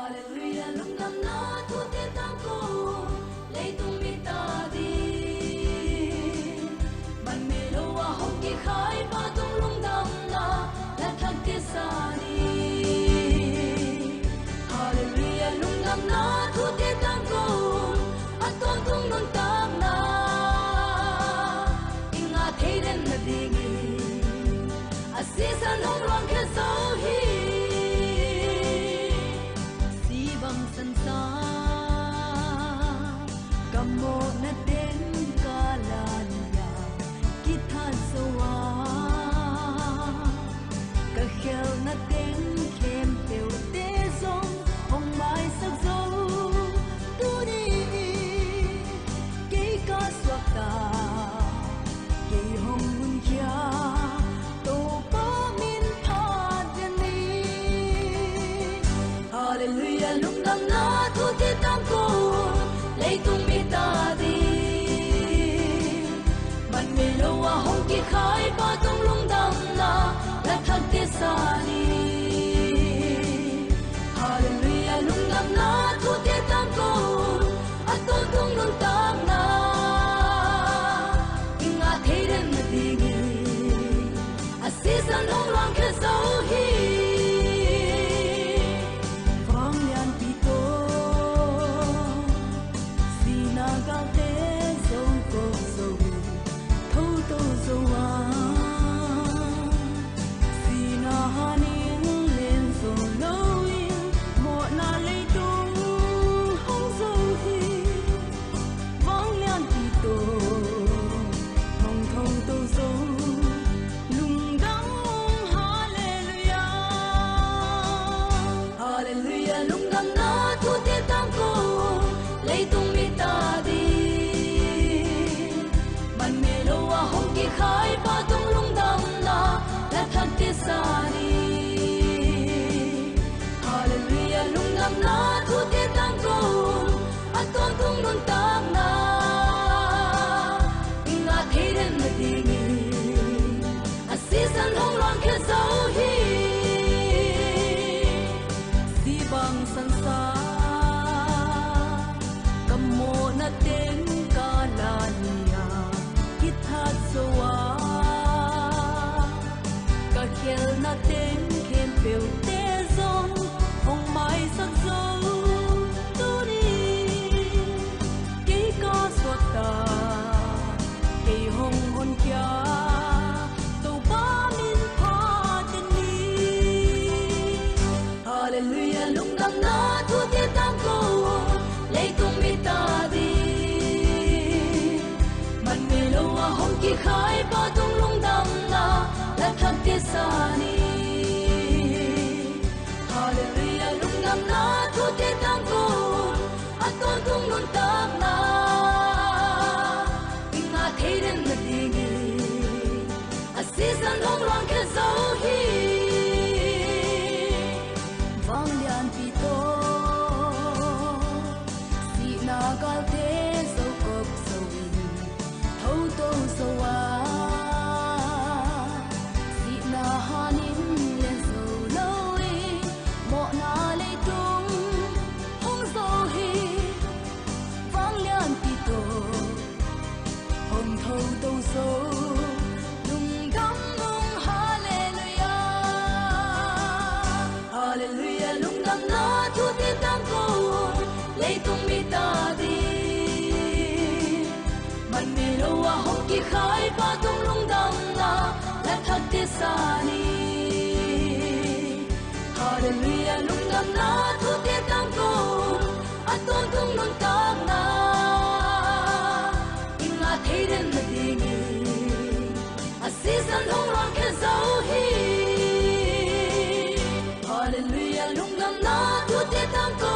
Hallelujah lung nam na thu te tang ko lei tung mi ta di ban me lo wa hong ki khai pa tung lung dam na la thak te sa ni Hallelujah lung nam na thu te tang ko at ton tung nun tam na inga thei den na ding Asisa nong rong ke so hi si bang san sa kamo na den kalanya kithan so wa ka khel na den kem teu te song hong mai sak zo tu ni ke ka swak ta ke hong mun kya Hallelujah lung nam na thu te tang ko lei tung mi ta di man me lo wa hong ki khai pa tung lung dam na la thak te sa ni Hallelujah lung nam na thu te tang ko at to tung lung tam na inga thei den na ding asisa nong rang ke so hi Hallelujah lung nam na thu te tang ko lei tung mi ta di man me lo wa hong ki khai pa tung lung dam na la thak te sa ni Hallelujah lung nam na thu te tang ko at ton tung nun tam na inga thei den na ding asisa nong rang ke so hi bang san sa kamo na ten kalania kithat so wa ka khel na ten khem peu te zong hong mai sak zo tu ni ke ka swat ta ke hong hon kya to ba min pha ten ni Hallelujah lung nam na thu te tang ko lei tung mi ta di man me lo wa hong ki khai pa tung lung dam na la thak te sa ni Hallelujah lung nam na thu te tang ko at ton tung nun tam na inga thei den na ding asisa nong rang ke so hi vang lian pi to si na gal te so kop so win thâu to so wa si na hanin le so lo e mo na le tung hong so hi vang lian pi to hong thâu to so Hallelujah lung nam na thu te tang ko lei tung mi ta di man me lo wa hong ki khai pa tung lung dam na la thak te sa ni Hallelujah lung nam na thu te tang ko at ton tung nun tam na inga thei den na ding asisa nong rang ke so hi Hallelujah lung nam na thu te tang ko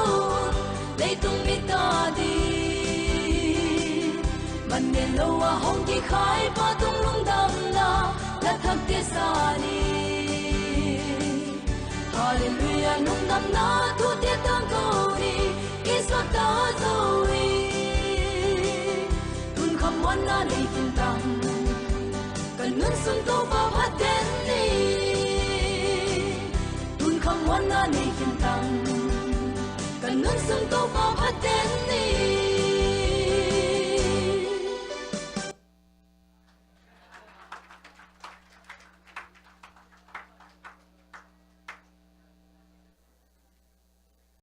lei tung mi ta di man me lo wa hong ki khai pa tung lung dam na la thak te sa ni Hallelujah lung nam na thu te tang ko ni ki swak ta zo wi tun kham wan na nei kin tang kan nun sun to pa phat den ni tun kham wan na nei kin tang nun sung to pa paten ni